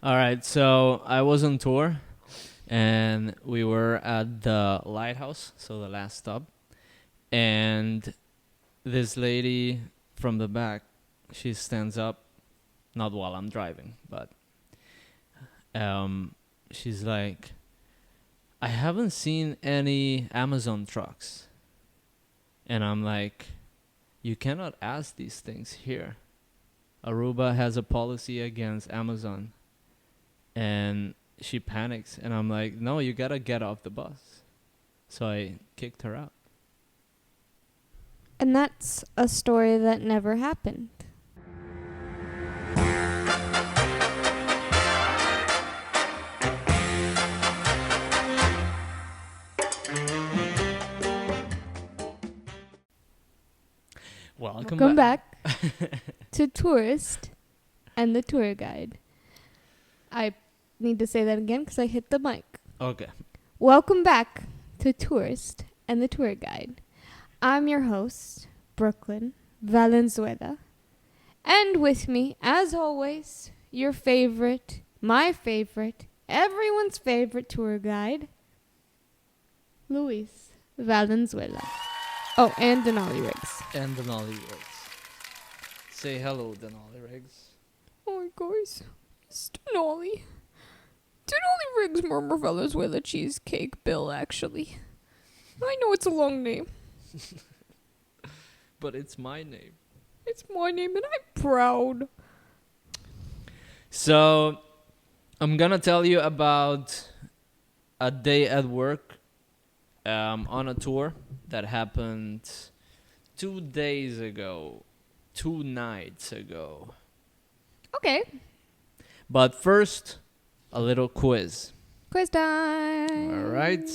All right, so I was on tour and we were at the lighthouse, so the last stop. And this lady from the back, she stands up, not while I'm driving, but she's like, I haven't seen any Amazon trucks. And I'm like, you cannot ask these things here. Aruba has a policy against Amazon. And she panics, and I'm like, no, you gotta get off the bus. So I kicked her out. And that's a story that never happened. Welcome back to Tourist and the Tour Guide. I need to say that again because I hit the mic. Okay. Welcome back to Tourist and the Tour Guide. I'm your host, Brooklyn Valenzuela. And with me, as always, your favorite, my favorite, everyone's favorite tour guide, Luis Valenzuela. Oh, and Denali Riggs. And Denali Riggs. Say hello, Denali Riggs. Oh, guys, it's Denali. Denali Riggs Murmur Valenzuela Cheesecake Bill, actually. I know it's a long name. But it's my name. It's my name and I'm proud. So, I'm gonna tell you about a day at work on a tour that happened 2 days ago, 2 nights ago. Okay. But first, a little quiz. Quiz time. All right.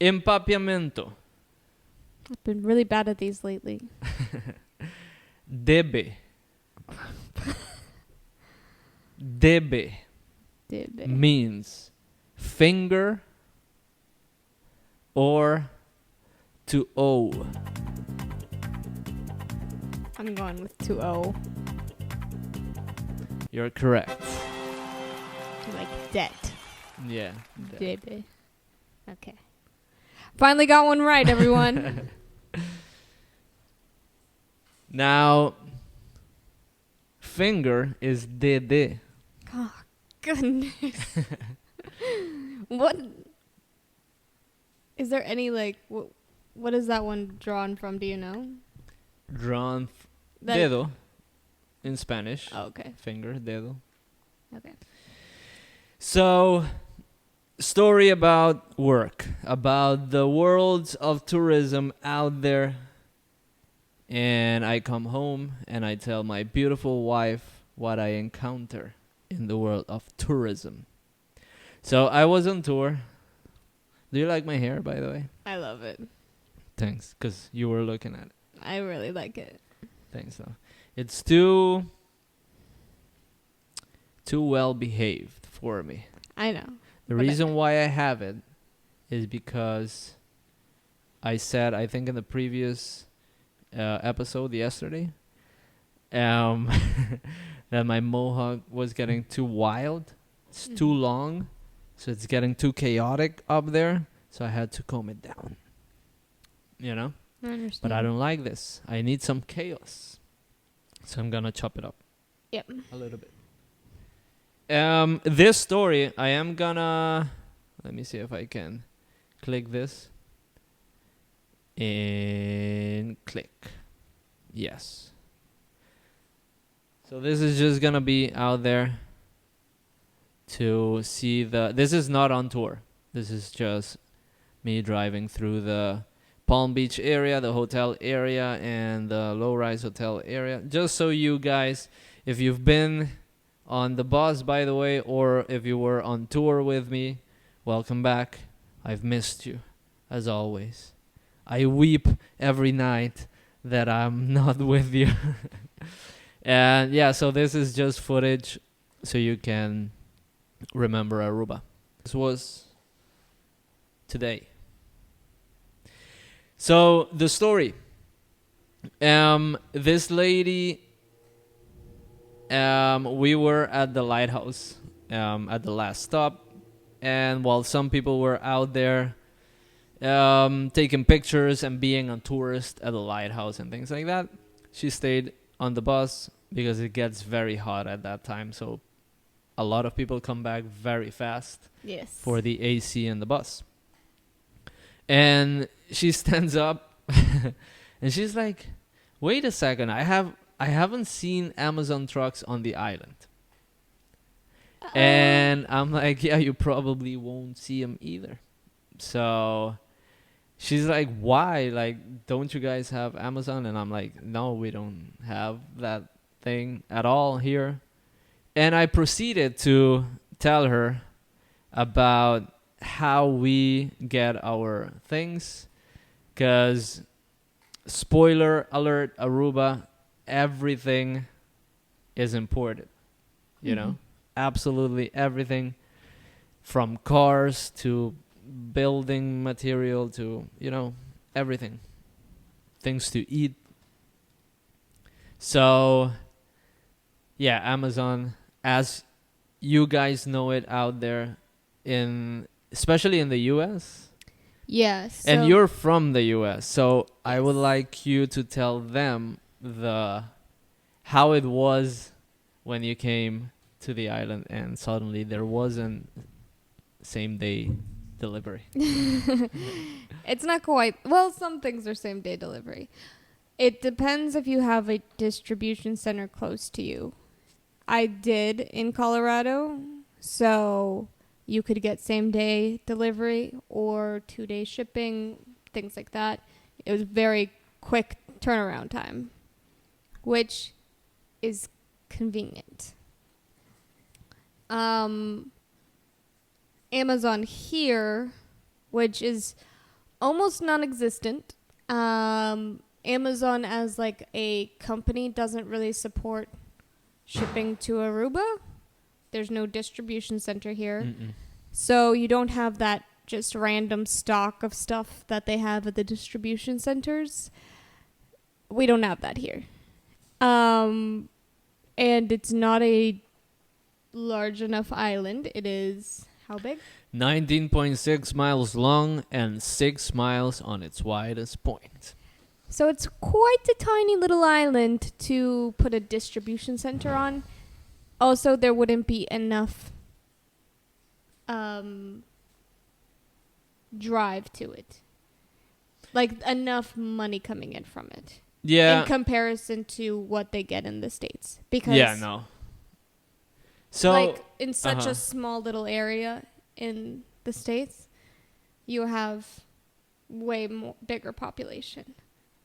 Empapiamento. I've been really bad at these lately. Debe. Debe means finger or to owe. I'm going with 2-0. You're correct. Like debt. Yeah. Debe. Okay. Finally got one right, everyone. Now, finger is dede. Oh, goodness. What? Is there any, like, what is that one drawn from? Do you know? Drawn dedo in Spanish. Oh, okay. Finger, dedo. Okay. So, story about work, about the world of tourism out there. And I come home and I tell my beautiful wife what I encounter in the world of tourism. So I was on tour. Do you like my hair, by the way? I love it. Thanks, because you were looking at it. I really like it. Thanks, though. It's too well behaved for me. I know. The reason why I have it is because I said, I think in the previous episode yesterday, that my mohawk was getting too wild. It's too long, so it's getting too chaotic up there. So I had to comb it down. You know? I understand. But I don't like this. I need some chaos. So I'm gonna chop it up. Yep. A little bit. This story, I am gonna... Let me see if I can click this. And click. Yes. So this is just gonna be out there to see the... This is not on tour. This is just me driving through the Palm Beach area, the hotel area, and the low-rise hotel area. Just so you guys, if you've been on the bus, by the way, or if you were on tour with me, welcome back. I've missed you, as always. I weep every night that I'm not with you. And yeah, so this is just footage so you can remember Aruba. This was today. So the story. This lady we were at the lighthouse at the last stop, and while some people were out there taking pictures and being a tourist at the lighthouse and things like that, she stayed on the bus because it gets very hot at that time. So a lot of people come back very fast Yes. for the AC in the bus. And she stands up and she's like, "Wait a second, I haven't seen Amazon trucks on the island." And I'm like, "Yeah, you probably won't see them either." So she's like, "Why? Like, don't you guys have Amazon?" And I'm like, "No, we don't have that thing at all here." And I proceeded to tell her about how we get our things. Because, spoiler alert, Aruba, everything is imported. You know? Absolutely everything. From cars to building material to, everything. Things to eat. So, yeah, Amazon, as you guys know it out there, especially in the US. Yes. And you're from the US, so I would like you to tell them how it was when you came to the island and suddenly there wasn't same day delivery. It's not quite. Well, some things are same day delivery. It depends if you have a distribution center close to you. I did in Colorado, so you could get same day delivery or 2-day shipping, things like that. It was very quick turnaround time, which is convenient. Amazon here, which is almost non-existent. Amazon as like a company doesn't really support shipping to Aruba. There's no distribution center here. Mm-mm. So you don't have that just random stock of stuff that they have at the distribution centers. We don't have that here. And it's not a large enough island. It is how big? 19.6 miles long and 6 miles on its widest point. So it's quite a tiny little island to put a distribution center on. Also, there wouldn't be enough drive to it. Like, enough money coming in from it. Yeah. In comparison to what they get in the States. Because, Yeah, no. So, like, in such a small little area in the States, you have way bigger population.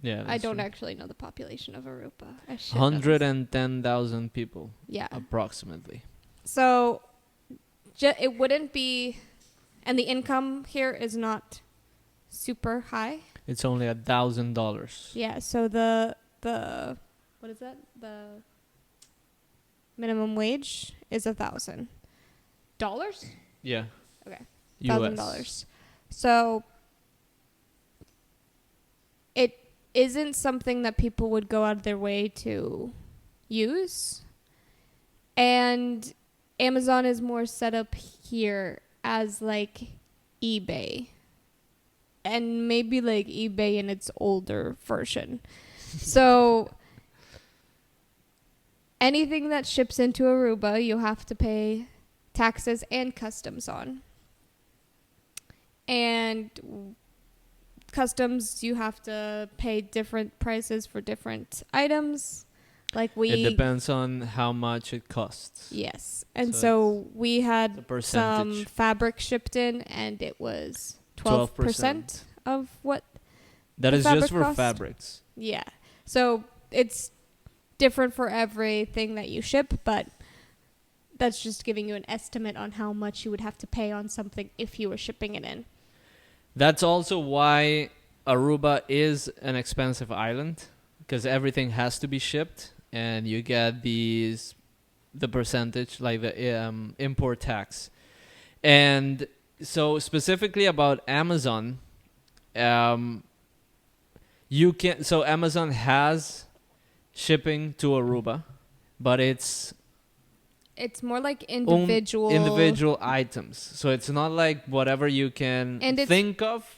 yeah, I don't true. actually know the population of Aruba. I should know this. 110,000 people, Yeah. approximately. So it wouldn't be, and the income here is not super high. It's only $1,000. Yeah. So the what is that? The minimum wage is $1,000. Yeah. Okay. US. $1,000. So it isn't something that people would go out of their way to use. And Amazon is more set up here as like eBay. And maybe like eBay in its older version. So anything that ships into Aruba, you have to pay taxes and customs on. And customs, you have to pay different prices for different items. Like It depends on how much it costs. Yes. And So so we had the some percentage. fabric shipped in, and it was 12% of what. That the is just fabric for cost? fabrics. Yeah. So it's different for everything that you ship, but that's just giving you an estimate on how much you would have to pay on something if you were shipping it in. That's also why Aruba is an expensive island, because everything has to be shipped, and you get the percentage, like the import tax. And so specifically about Amazon, so Amazon has shipping to Aruba, but it's It's more like own individual. individual items. So it's not like whatever you can And it's- think of,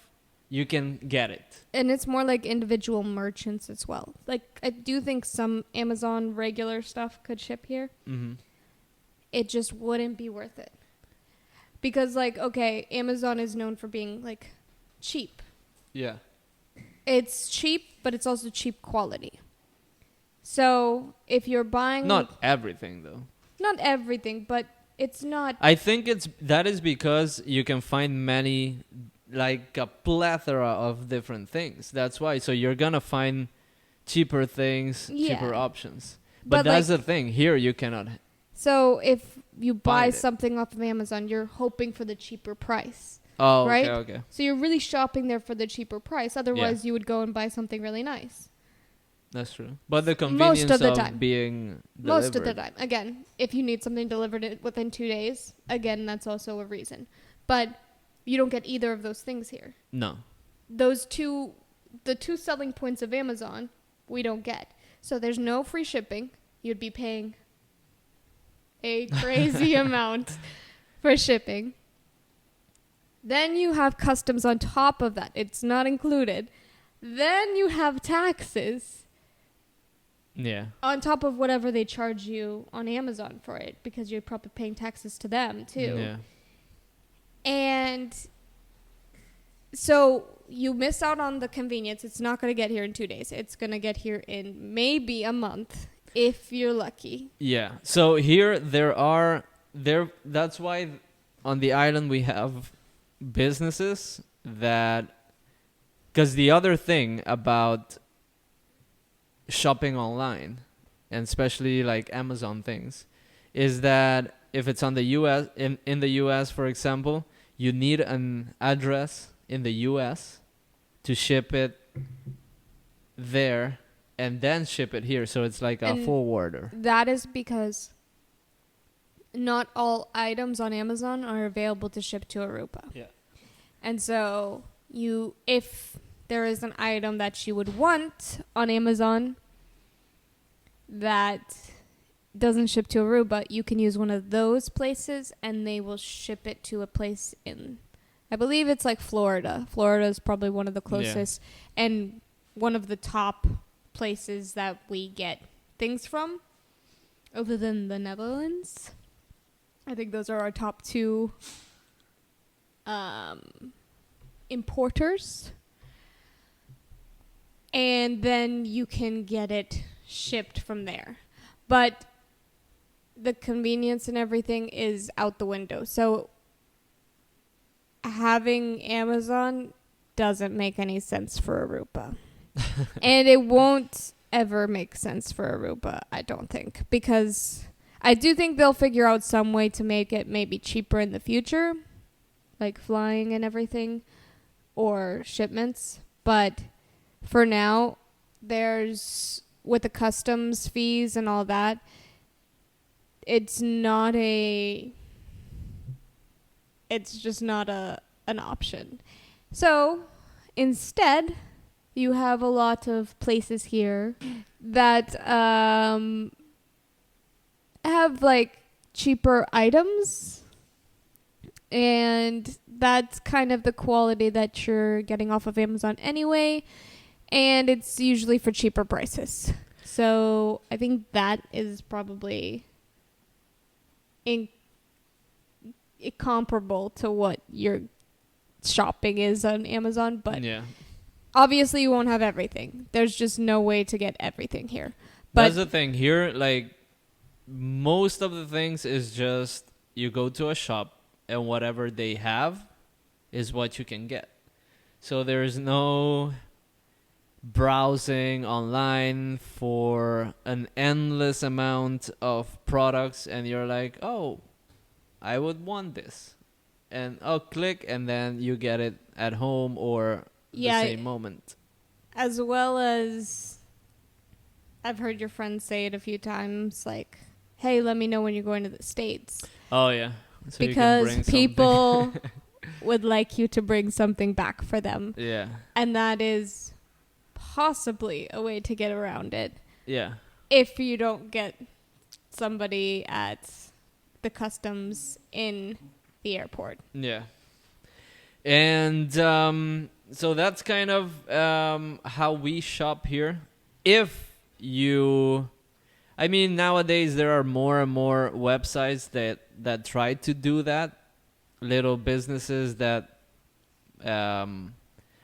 you can get it. And it's more like individual merchants as well. Like, I do think some Amazon regular stuff could ship here. Mm-hmm. It just wouldn't be worth it. Because, like, okay, Amazon is known for being, like, cheap. Yeah. It's cheap, but it's also cheap quality. So, if you're buying... Not everything, though. Not everything, but it's not... I think that is because you can find many, like a plethora of different things. That's why. So you're gonna find cheaper things, Yeah. cheaper options. But, But that's like- the thing. Here you cannot. So, if you buy Find it. something off of Amazon, you're hoping for the cheaper price. Oh, Right? okay. So, you're really shopping there for the cheaper price. Otherwise, you would go and buy something really nice. That's true. But the convenience of the time. being delivered. Most of the time. Again, if you need something delivered within 2 days, again, that's also a reason. But you don't get either of those things here. No. The two selling points of Amazon, we don't get. So there's no free shipping. You'd be paying a crazy amount for shipping. Then you have customs on top of that. It's not included. Then you have taxes Yeah. on top of whatever they charge you on Amazon for it, because you're probably paying taxes to them too. Yeah. And so you miss out on the convenience. It's not going to get here in 2 days. It's going to get here in maybe a month if you're lucky. Yeah. So here that's why on the island we have businesses that, because the other thing about shopping online, and especially like Amazon things, is that if it's on the US, in the US, for example, you need an address in the US to ship it there and then ship it here. So it's like a And forwarder. That is because not all items on Amazon are available to ship to Aruba. Yeah. And so if there is an item that you would want on Amazon that doesn't ship to Aruba, you can use one of those places and they will ship it to a place in, I believe it's like Florida. Florida is probably one of the closest and one of the top places that we get things from, other than the Netherlands. I think those are our top two importers. And then you can get it shipped from there. But the convenience and everything is out the window. So having Amazon doesn't make any sense for Aruba. And it won't ever make sense for Aruba, I don't think. Because I do think they'll figure out some way to make it maybe cheaper in the future. Like flying and everything. Or shipments. But for now, with the customs fees and all that, it's just not an option. So instead, you have a lot of places here that have like cheaper items, and that's kind of the quality that you're getting off of Amazon anyway, and it's usually for cheaper prices. So I think that is probably comparable to what your shopping is on Amazon, but obviously you won't have everything. There's just no way to get everything here. But that's the thing here. Like most of the things is just you go to a shop and whatever they have is what you can get. So there's no browsing online for an endless amount of products and you're like, oh, I would want this, and I'll click and then you get it at home or the same moment. As well as I've heard your friends say it a few times, like, hey, let me know when you're going to the States. Oh yeah, so because people would like you to bring something back for them. Yeah. And that is possibly a way to get around it. Yeah. If you don't get somebody at the customs in the airport. Yeah. And so that's kind of how we shop here. If you, I mean, nowadays there are more and more websites that try to do that. Little businesses that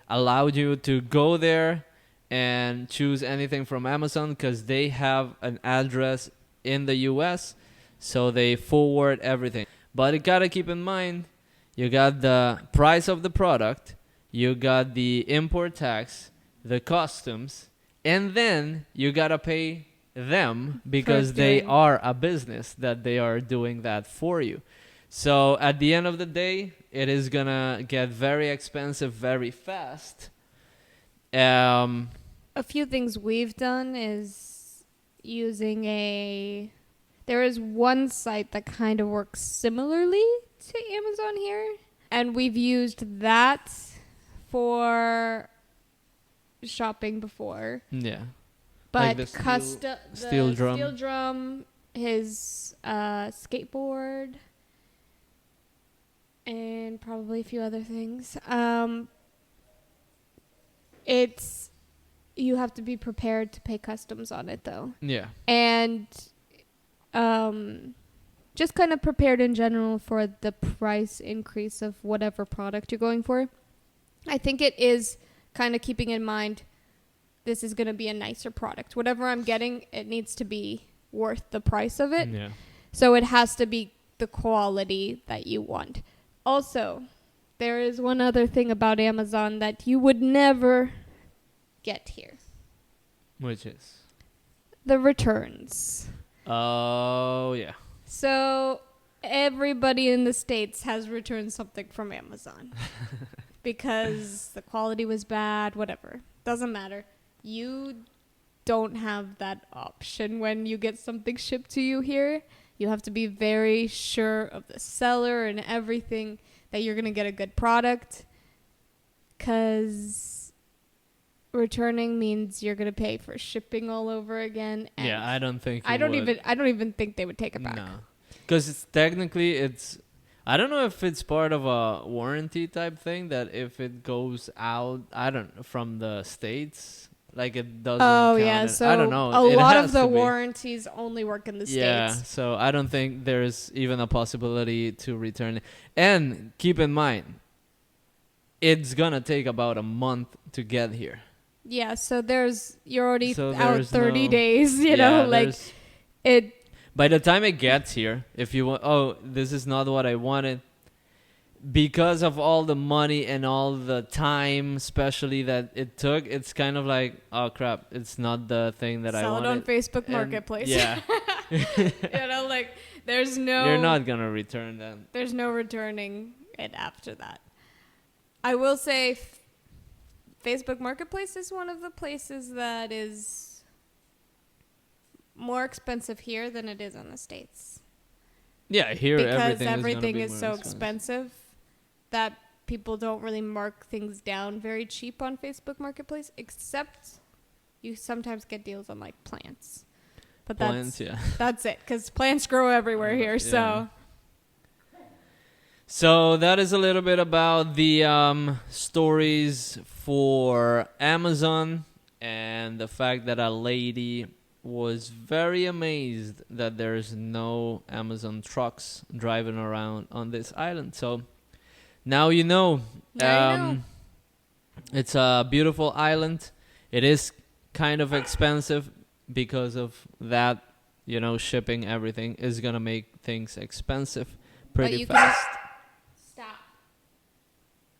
allowed you to go there and choose anything from Amazon because they have an address in the US, so they forward everything. But you gotta keep in mind, you got the price of the product, you got the import tax, the customs, and then you gotta pay them because they are a business that they are doing that for you. So at the end of the day, it is gonna get very expensive very fast. A few things we've done is using there is one site that kind of works similarly to Amazon here, and we've used that for shopping before. Yeah. But Like the Steel drum. Drum, his skateboard, and probably a few other things. It's you have to be prepared to pay customs on it though. Yeah. And just kind of prepared in general for the price increase of whatever product you're going for. I think it is kind of keeping in mind this is going to be a nicer product. Whatever I'm getting, it needs to be worth the price of it. Yeah. So it has to be the quality that you want. Also, there is one other thing about Amazon that you would never get here. Which is? The returns. Oh, yeah. So everybody in the States has returned something from Amazon because the quality was bad, whatever. Doesn't matter. You don't have that option when you get something shipped to you here. You have to be very sure of the seller and everything that you're going to get a good product, because returning means you're going to pay for shipping all over again. And yeah, I don't think I don't even think they would take it back. No. Because technically I don't know if it's part of a warranty type thing that if it goes out, from the States, like it doesn't count. Yeah, so I don't know. A It lot has of the to be. warranties only work in the Yeah, States. so I don't think there's even a possibility to return it. And keep in mind, it's gonna take about a month to get here. Yeah, so you're already So out there's 30 no- days, you Yeah, know, like there's- it. By the time it gets here, if you want, oh, this is not what I wanted, because of all the money and all the time, especially that it took, it's kind of like, oh crap, it's not the thing that I Sell it wanted. on Facebook And- Marketplace. Yeah, You know, like there's no. you're not gonna return them. There's no returning it after that. I will say, Facebook Marketplace is one of the places that is more expensive here than it is in the States. Yeah, here Because everything everything is, is gonna so be more expensive. expensive that people don't really mark things down very cheap on Facebook Marketplace, except you sometimes get deals on like plants. But Plants, yeah. that's it, because plants grow everywhere here. Yeah. So So that is a little bit about the stories for Amazon and the fact that a lady was very amazed that there's no Amazon trucks driving around on this island. So now you know. Now you know. It's a beautiful island. It is kind of expensive because of that. You know, shipping everything is gonna make things expensive pretty you fast. Stop.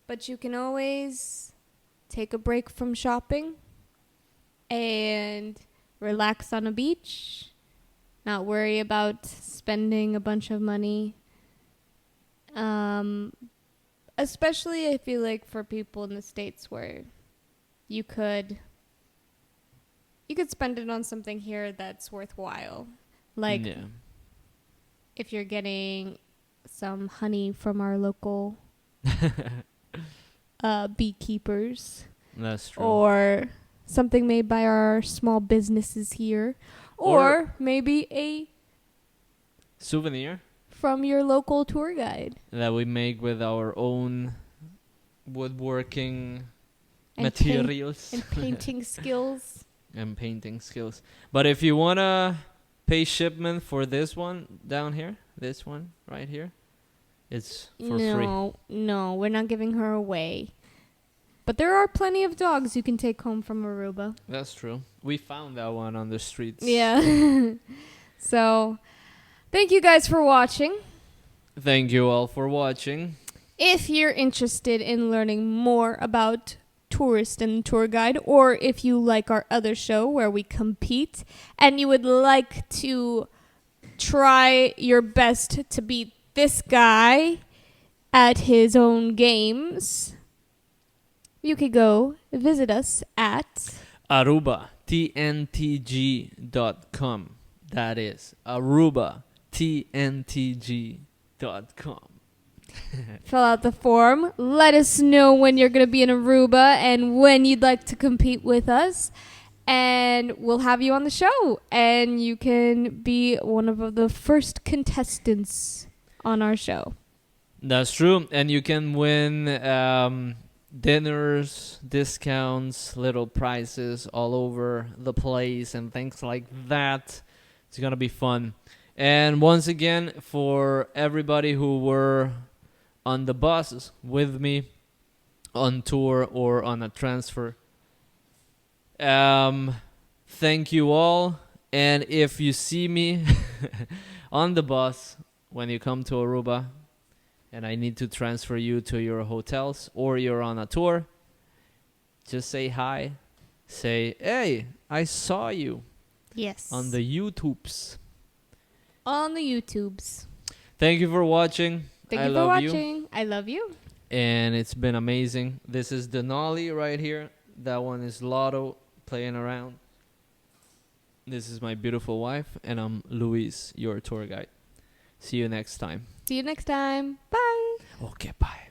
But you can always take a break from shopping and relax on a beach, not worry about spending a bunch of money. Especially I feel like for people in the States where you could spend it on something here that's worthwhile. Like yeah. if you're getting some honey from our local beekeepers, That's true. or something made by our small businesses here, or maybe a souvenir from your local tour guide. that we make with our own woodworking And paint- materials and painting skills. and painting skills. But if you wanna pay shipment for this one down here, this one right here, it's for free. No, we're not giving her away. But there are plenty of dogs you can take home from Aruba. That's true. We found that one on the streets. Yeah. So, thank you guys for watching. Thank you all for watching. If you're interested in learning more about tourist and tour guide, or if you like our other show where we compete and you would like to try your best to beat this guy at his own games, you could go visit us at Aruba, tntg.com. That is Aruba, tntg.com. fill out the form. Let us know when you're going to be in Aruba and when you'd like to compete with us. And we'll have you on the show. And you can be one of the first contestants on our show. That's true. And you can win dinners, discounts, little prizes all over the place and things like that. It's going to be fun. And once again, for everybody who were on the bus with me on tour or on a transfer, thank you all. And if you see me on the bus when you come to Aruba and I need to transfer you to your hotels or you're on a tour, just say hi. Say, hey, I saw you Yes. on the YouTubes. On the YouTubes. Thank you for watching. Thank I you for love watching. I love you. And it's been amazing. This is Denali right here. That one is Lotto playing around. This is my beautiful wife, and I'm Luis, your tour guide. See you next time. See you next time. Bye. Okay, bye.